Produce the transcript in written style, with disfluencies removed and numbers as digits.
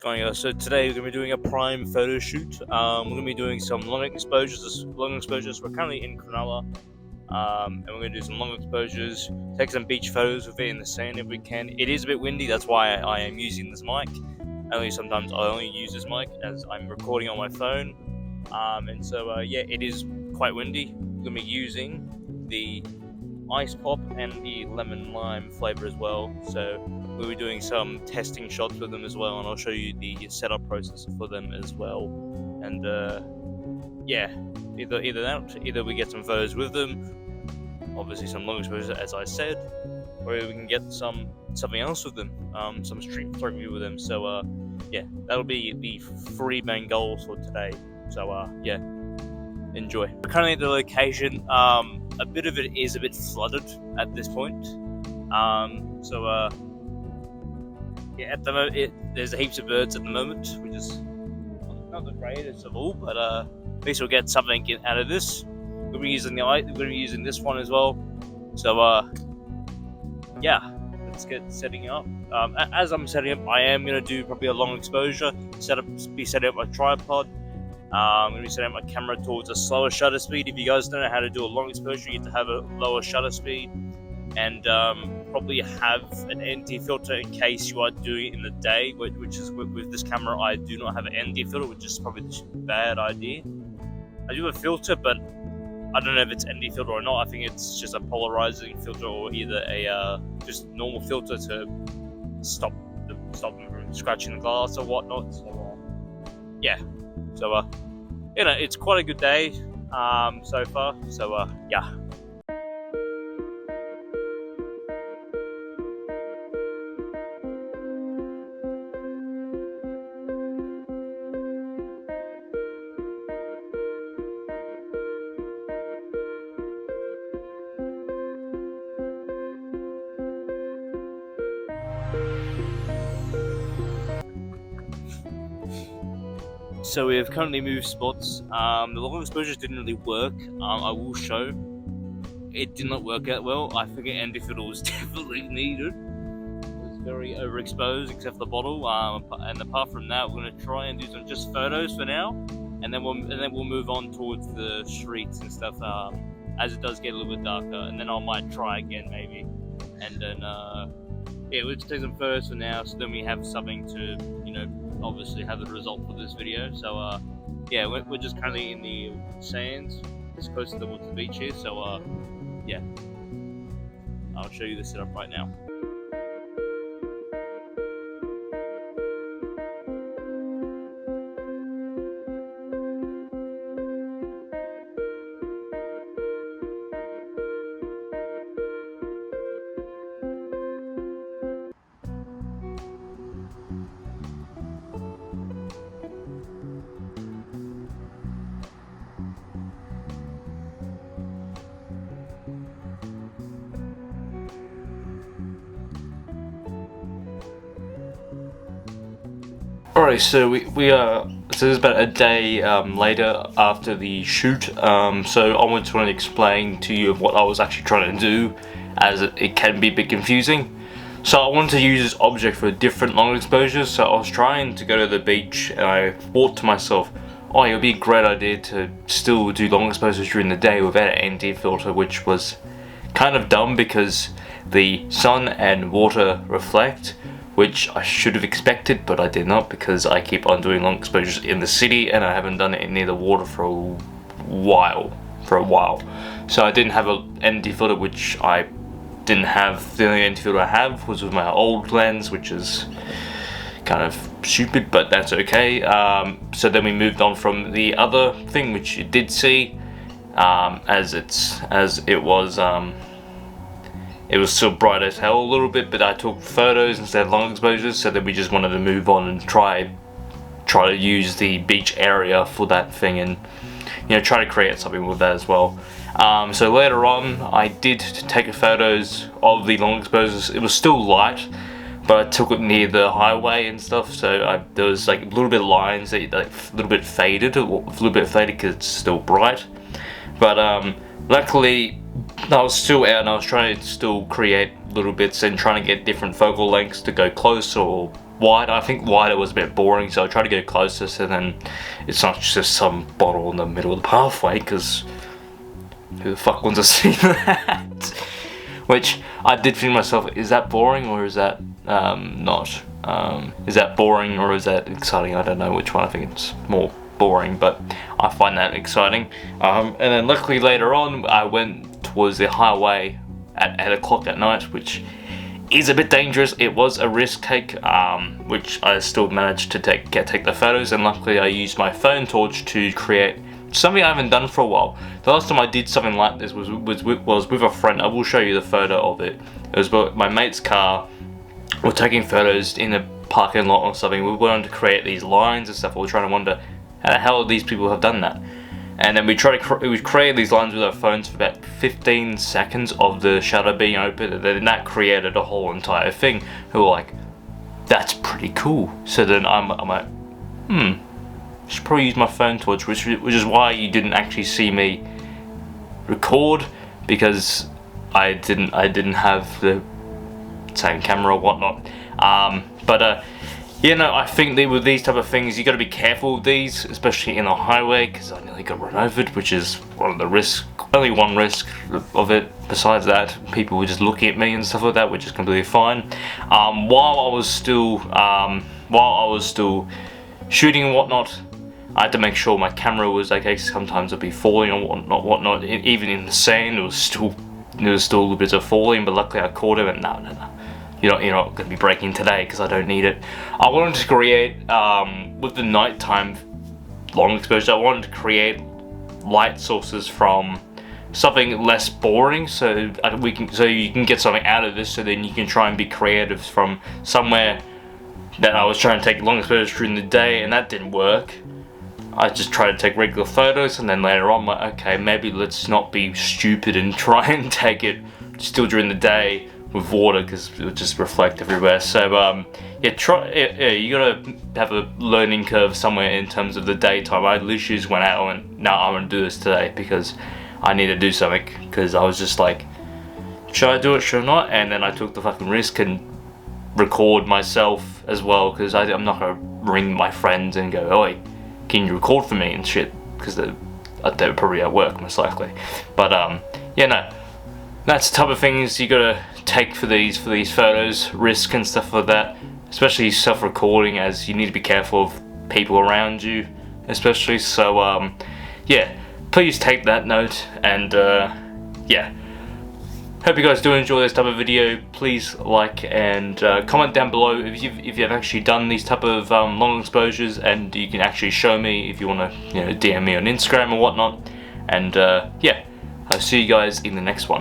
So today we're going to be doing a prime photo shoot. We're going to be doing some long exposures. We're currently in Cronulla, and we're going to do some long exposures. Take some beach photos with it in the sand if we can. It is a bit windy, that's why I am using this mic. Sometimes I only use this mic as I'm recording on my phone. It is quite windy. We're going to be using the ice pop and the lemon lime flavor as well. So we'll be doing some testing shots with them as well, and I'll show you the setup process for them as well. And either we get some photos with them, obviously some long exposure as I said, or we can get something else with them, some street photography with them. So that'll be the 3 main goals for today. So enjoy. We're currently at the location. A bit of it is a bit flooded at this point. At the moment, there's heaps of birds at the moment, which is not the greatest of all, but at least we'll get something out of this. We'll be using this one as well. So let's get setting up. As I'm setting up, I am gonna do probably a long exposure. Be setting up my tripod. I'm going to be setting up my camera towards a slower shutter speed. If you guys don't know how to do a long exposure, you have to have a lower shutter speed, and probably have an ND filter in case you are doing it in the day, which is with this camera I do not have an ND filter, which is probably a bad idea. I do have a filter, but I don't know if it's ND filter or not. I think it's just a polarizing filter, or either a just normal filter to stop them from scratching the glass or whatnot. So it's quite a good day so far. So yeah. So we have currently moved spots. The long exposures didn't really work. I will show. It did not work out well. I think an ND filter was definitely needed. It was very overexposed except for the bottle. And apart from that, we're going to try and do some just photos for now, and then we'll move on towards the streets and stuff as it does get a little bit darker. And then I might try again maybe, and then we'll just take some photos for now. So then we have something to obviously have the result for this video. So we're just currently in the sands, just close to the beach here. So I'll show you the setup right now. Alright, so we are. So this is about a day later after the shoot. So I want to explain to you what I was actually trying to do, as it can be a bit confusing. So I wanted to use this object for different long exposures. So I was trying to go to the beach, and I thought to myself, oh, it would be a great idea to still do long exposures during the day without an ND filter, which was kind of dumb because the sun and water reflect, which I should have expected, but I did not, because I keep on doing long exposures in the city and I haven't done it near the water for a while. So I didn't have an ND filter, which I didn't have. The only ND filter I have was with my old lens, which is kind of stupid, but that's okay. So then we moved on from the other thing, which you did see, it was still bright as hell a little bit, but I took photos instead of long exposures, so that we just wanted to move on and try to use the beach area for that thing, and try to create something with that as well. So later on, I did take photos of the long exposures. It was still light, but I took it near the highway and stuff, so there was like a little bit of lines that a little bit faded because it's still bright. But luckily, I was still out and I was trying to still create little bits and trying to get different focal lengths to go closer or wide. I think wider was a bit boring, so I tried to go closer so then it's not just some bottle in the middle of the pathway, because who the fuck wants to see that? Which I did think to myself, is that boring or is that not? Is that boring or is that exciting? I don't know which one. I think it's more boring, but I find that exciting. And then luckily later on I went towards the highway at 8 o'clock at night, which is a bit dangerous. It was a risk take, which I still managed to take the photos, and luckily I used my phone torch to create something I haven't done for a while. The last time I did something like this was with a friend. I will show you the photo of it. It was my mate's car. We're taking photos in a parking lot or something. We wanted to create these lines and stuff. We were trying to wonder how the hell these people have done that. And then we create these lines with our phones for about 15 seconds of the shutter being open, and then that created a whole entire thing. We were like, that's pretty cool. So then I'm like, I should probably use my phone torch, which is why you didn't actually see me record, because I didn't have the same camera or whatnot. You know, I think with these type of things, you got to be careful with these, especially in the highway, because I nearly got run over, which is one of the risks. Only one risk of it. Besides that, people were just looking at me and stuff like that, which is completely fine. While I was still shooting and whatnot, I had to make sure my camera was okay. Sometimes it'd be falling or whatnot. Even in the sand, there was still a little bit of falling, but luckily I caught it. And no. You're not going to be breaking today, because I don't need it. I wanted to create, with the nighttime long exposure, I wanted to create light sources from something less boring, so you can get something out of this, so then you can try and be creative from somewhere that I was trying to take long exposure during the day, and that didn't work. I just tried to take regular photos, and then later on, I'm like, okay, maybe let's not be stupid and try and take it still during the day with water, because it would just reflect everywhere. So you gotta have a learning curve somewhere in terms of the daytime. I literally just went out and went, no, I'm gonna do this today because I need to do something, because I was just like, should I do it, should I not? And then I took the fucking risk and record myself as well, because I'm not gonna ring my friends and go, oi, can you record for me and shit, because they're probably at work most likely. But yeah, no, that's the type of things you gotta take for these photos, risk and stuff like that, especially self-recording, as you need to be careful of people around you especially. So yeah, please take that note, and yeah, hope you guys do enjoy this type of video. Please like and comment down below if you've actually done these type of long exposures, and you can actually show me if you want to, DM me on Instagram or whatnot. And yeah, I'll see you guys in the next one.